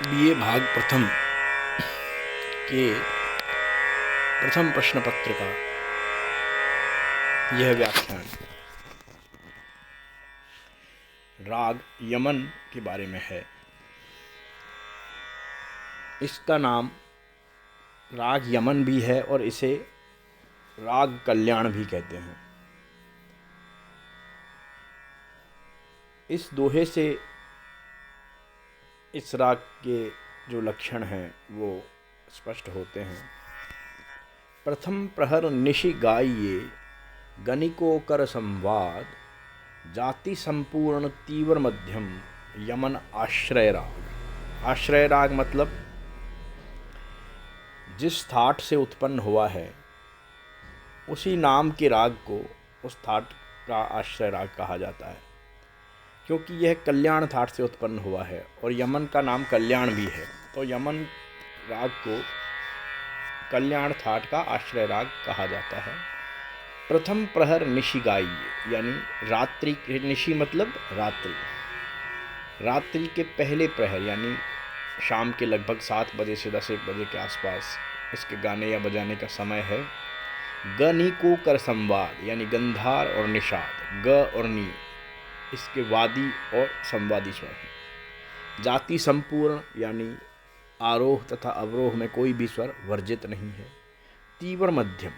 BA भाग प्रथम के प्रथम प्रश्न पत्र का यह व्याख्यान राग यमन के बारे में है। इसका नाम राग यमन भी है और इसे राग कल्याण भी कहते हैं। इस दोहे से इस राग के जो लक्षण हैं वो स्पष्ट होते हैं। प्रथम प्रहर निशि गाइए गणिको कर संवाद, जाति संपूर्ण तीव्र मध्यम यमन आश्रय राग। आश्रय राग मतलब जिस थाट से उत्पन्न हुआ है उसी नाम के राग को उस थाट का आश्रय राग कहा जाता है, क्योंकि यह कल्याण थाट से उत्पन्न हुआ है और यमन का नाम कल्याण भी है, तो यमन राग को कल्याण थाट का आश्रय राग कहा जाता है। प्रथम प्रहर निशि गाइए यानी रात्रि, निशि मतलब रात्रि, रात्रि के पहले प्रहर यानी शाम के लगभग 7 बजे से 10-1 बजे के आसपास इसके गाने या बजाने का समय है। गनी को कर संवाद यानी गंधार और निषाद, ग और नी इसके वादी और संवादी स्वर हैं। जाति संपूर्ण यानी आरोह तथा अवरोह में कोई भी स्वर वर्जित नहीं है। तीव्र मध्यम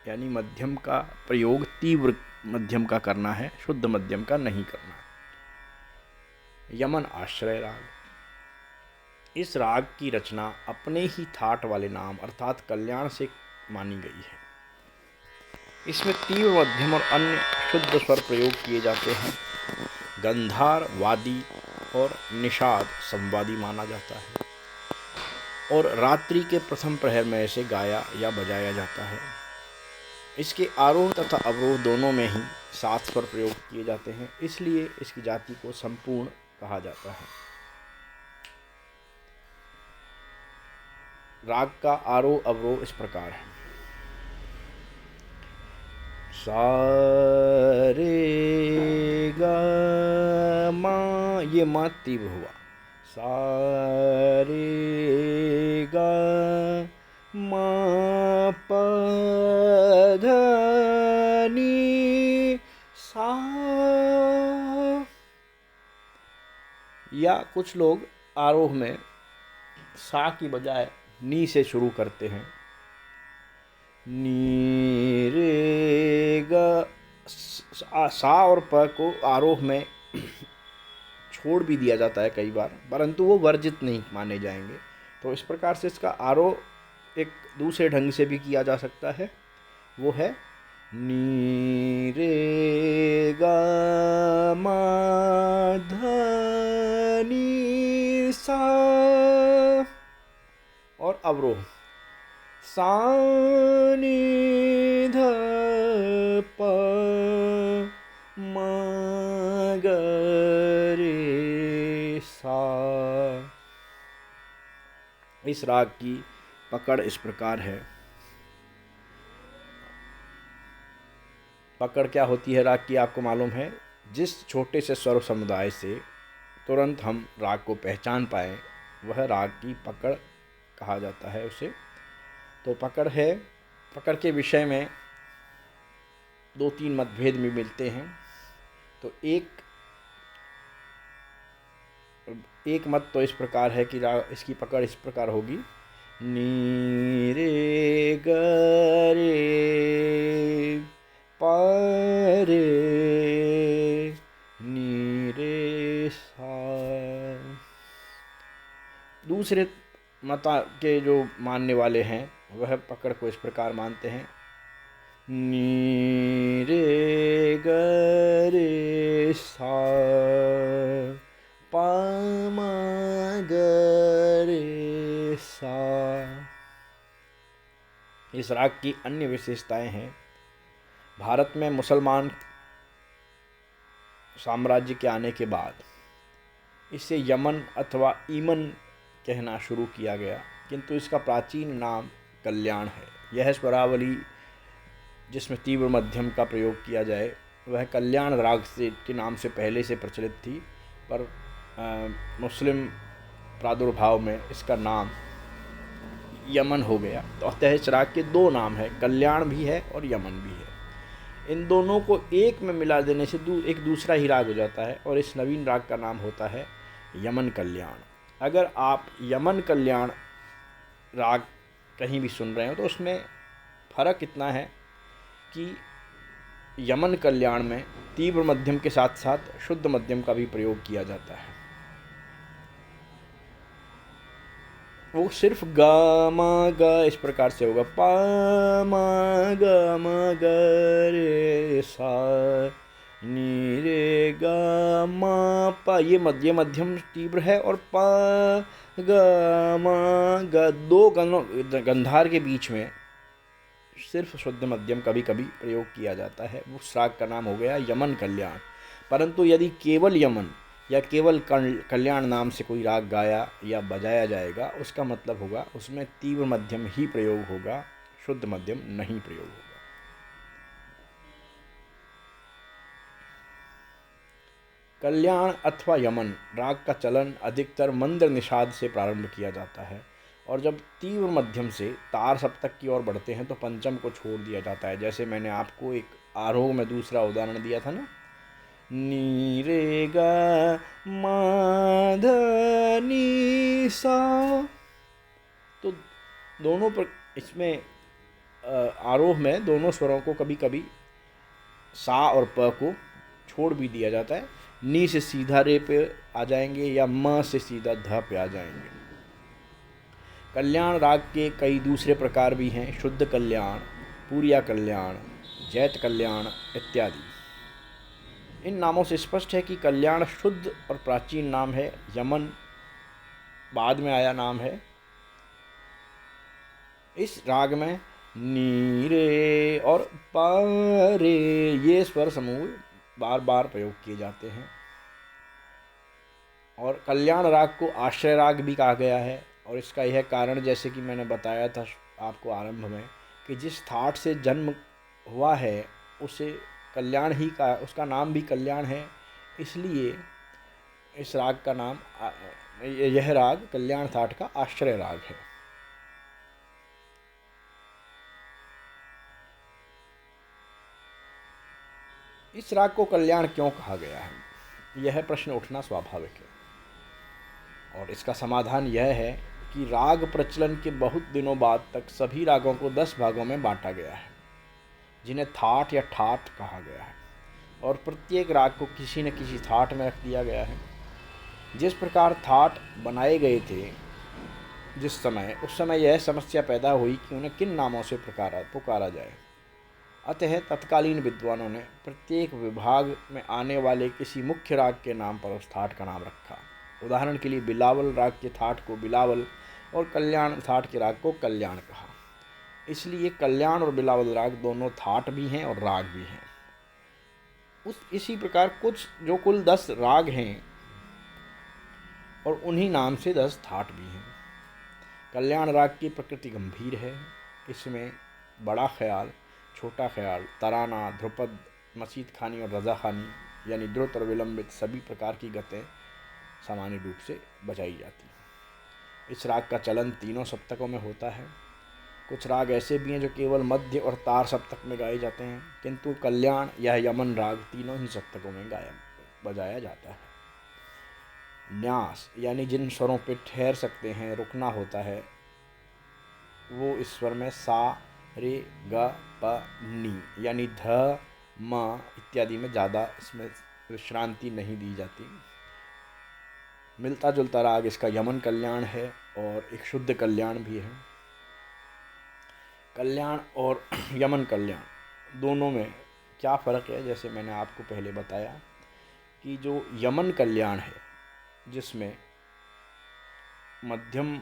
यानी मध्यम का प्रयोग तीव्र मध्यम का करना है, शुद्ध मध्यम का नहीं करना। यमन आश्रय राग। इस राग की रचना अपने ही थाट वाले नाम अर्थात कल्याण से मानी गई है। इसमें तीव्र मध्यम और अन्य शुद्ध स्वर प्रयोग किए जाते हैं। गंधार वादी और निषाद संवादी माना जाता है और रात्रि के प्रथम प्रहर में इसे गाया या बजाया जाता है। इसके आरोह तथा अवरोह दोनों में ही 7 स्वर प्रयोग किए जाते हैं, इसलिए इसकी जाति को संपूर्ण कहा जाता है। राग का आरोह अवरोह इस प्रकार है। सा रे ग मा, ये मा तीव्र हुआ। सा रे ग मा प ध नी सा। या कुछ लोग आरोह में सा की बजाय नी से शुरू करते हैं। नी रे ग, सा और प को आरोह में छोड़ भी दिया जाता है कई बार, परंतु वो वर्जित नहीं माने जाएंगे। तो इस प्रकार से इसका आरोह एक दूसरे ढंग से भी किया जा सकता है, वो है नी रे ग मा ध नी सा। और अवरोह सा नी ध प म ग रे सा। इस राग की पकड़ इस प्रकार है। पकड़ क्या होती है राग की आपको मालूम है। जिस छोटे से स्वर समुदाय से तुरंत हम राग को पहचान पाएँ वह राग की पकड़ कहा जाता है उसे। तो पकड़ है, पकड़ के विषय में 2-3 मतभेद भी मिलते हैं। तो एक मत तो इस प्रकार है कि इसकी पकड़ इस प्रकार होगी, नी रे ग रे प रे नी रे सा। दूसरे मता के जो मानने वाले हैं वह पकड़ को इस प्रकार मानते हैं, नी रे ग रे सा प म ग रे सा। इस राग की अन्य विशेषताएं हैं। भारत में मुसलमान साम्राज्य के आने के बाद इसे यमन अथवा ईमन कहना शुरू किया गया, किंतु इसका प्राचीन नाम कल्याण है। यह स्वरावली जिसमें तीव्र मध्यम का प्रयोग किया जाए वह कल्याण राग से के नाम से पहले से प्रचलित थी, पर मुस्लिम प्रादुर्भाव में इसका नाम यमन हो गया। तो अतः इस राग के दो नाम हैं, कल्याण भी है और यमन भी है। इन दोनों को एक में मिला देने से एक दूसरा ही राग हो जाता है और इस नवीन राग का नाम होता है यमन कल्याण। अगर आप यमन कल्याण राग कहीं भी सुन रहे हो तो उसमें फ़र्क इतना है कि यमन कल्याण में तीव्र मध्यम के साथ साथ शुद्ध मध्यम का भी प्रयोग किया जाता है। वो सिर्फ ग म ग इस प्रकार से होगा, प म ग म ग रे सा नी रे ग म प, ये मध्यम तीव्र है, और प ग म ग दो गंधार के बीच में सिर्फ शुद्ध मध्यम कभी कभी प्रयोग किया जाता है। उस राग का नाम हो गया यमन कल्याण। परंतु यदि केवल यमन या केवल कल्याण नाम से कोई राग गाया या बजाया जाएगा, उसका मतलब होगा उसमें तीव्र मध्यम ही प्रयोग होगा, शुद्ध मध्यम नहीं प्रयोग होगा। कल्याण अथवा यमन राग का चलन अधिकतर मंद निषाद से प्रारंभ किया जाता है, और जब तीव्र मध्यम से तार सप्तक की ओर बढ़ते हैं तो पंचम को छोड़ दिया जाता है। जैसे मैंने आपको एक आरोह में दूसरा उदाहरण दिया था ना, नी रे गा मा ध नी सा, तो दोनों पर इसमें आरोह में दोनों स्वरों को कभी कभी सा और प को छोड़ भी दिया जाता है। नी से सीधा रे पे आ जाएंगे या म से सीधा ध पे आ जाएंगे। कल्याण राग के कई दूसरे प्रकार भी हैं, शुद्ध कल्याण, पूरिया कल्याण, जैत कल्याण इत्यादि। इन नामों से स्पष्ट है कि कल्याण शुद्ध और प्राचीन नाम है, यमन बाद में आया नाम है। इस राग में नी रे और प रे ये स्वर समूह बार बार प्रयोग किए जाते हैं। और कल्याण राग को आश्रय राग भी कहा गया है, और इसका यह कारण, जैसे कि मैंने बताया था आपको आरंभ में, कि जिस थाट से जन्म हुआ है उसे कल्याण ही का, उसका नाम भी कल्याण है, इसलिए इस राग का नाम, यह राग कल्याण थाट का आश्रय राग है। इस राग को कल्याण क्यों कहा गया है, यह प्रश्न उठना स्वाभाविक है, और इसका समाधान यह है कि राग प्रचलन के बहुत दिनों बाद तक सभी रागों को 10 भागों में बांटा गया है, जिन्हें थाट या ठाट कहा गया है, और प्रत्येक राग को किसी न किसी थाट में रख दिया गया है। जिस प्रकार थाट बनाए गए थे जिस समय, उस समय यह समस्या पैदा हुई कि उन्हें किन नामों से पुकारा जाए। अतः तत्कालीन विद्वानों ने प्रत्येक विभाग में आने वाले किसी मुख्य राग के नाम पर उस थाट का नाम रखा। उदाहरण के लिए बिलावल राग के थाट को बिलावल और कल्याण थाट के राग को कल्याण कहा। इसलिए कल्याण और बिलावल राग दोनों थाट भी हैं और राग भी हैं। इसी प्रकार कुछ जो कुल 10 राग हैं और उन्हीं नाम से 10 थाट भी हैं। कल्याण राग की प्रकृति गंभीर है। इसमें बड़ा ख्याल, छोटा ख्याल, तराना, ध्रुपद, मसीद खानी और रजा खानी यानी द्रुत और विलंबित सभी प्रकार की गतें सामान्य रूप से बजाई जाती हैं। इस राग का चलन तीनों सप्तकों में होता है। कुछ राग ऐसे भी हैं जो केवल मध्य और तार सप्तक में गाए जाते हैं, किंतु कल्याण या यमन राग तीनों ही सप्तकों में बजाया जाता है। न्यास यानी जिन स्वरों पे ठहर सकते हैं, रुकना होता है, वो इस स्वर में सा, रे, ग, प, नी यानी ध, म इत्यादि में ज़्यादा इसमें विश्रांति नहीं दी जाती। मिलता जुलता राग इसका यमन कल्याण है और एक शुद्ध कल्याण भी है। कल्याण और यमन कल्याण दोनों में क्या फ़र्क है, जैसे मैंने आपको पहले बताया कि जो यमन कल्याण है जिसमें मध्यम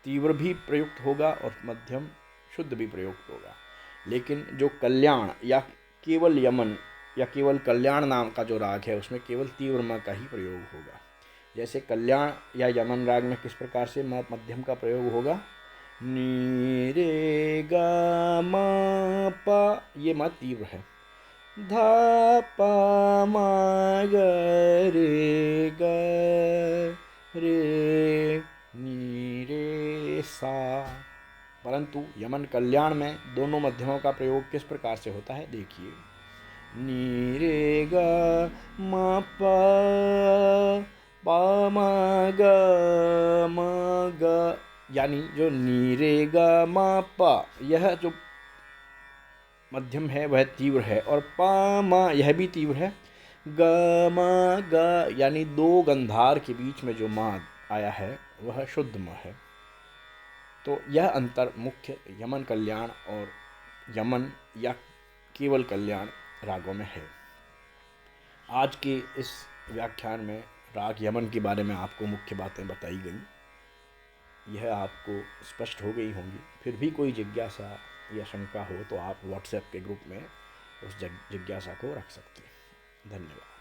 तीव्र भी प्रयुक्त होगा और मध्यम शुद्ध भी प्रयुक्त होगा, लेकिन जो कल्याण या केवल यमन या केवल कल्याण नाम का जो राग है उसमें केवल तीव्र म का ही प्रयोग होगा। जैसे कल्याण या यमन राग में किस प्रकार से मध्यम का प्रयोग होगा, नी रे गा मा पा, ये म तीव्र है, धा पा मा ग रे ग रे नी रे सा। परंतु यमन कल्याण में दोनों मध्यमों का प्रयोग किस प्रकार से होता है, देखिए। नी रे ग म प प म ग म ग, यानी जो नी रे ग म प यह जो मध्यम है वह तीव्र है, और प म यह भी तीव्र है। ग म ग यानी दो गंधार के बीच में जो म आया है वह शुद्ध म है। तो यह अंतर मुख्य यमन कल्याण और यमन या केवल कल्याण रागों में है। आज के इस व्याख्यान में राग यमन के बारे में आपको मुख्य बातें बताई गई। यह आपको स्पष्ट हो गई होंगी। फिर भी कोई जिज्ञासा या शंका हो तो आप व्हाट्सएप के ग्रुप में उस जिज्ञासा को रख सकते हैं। धन्यवाद।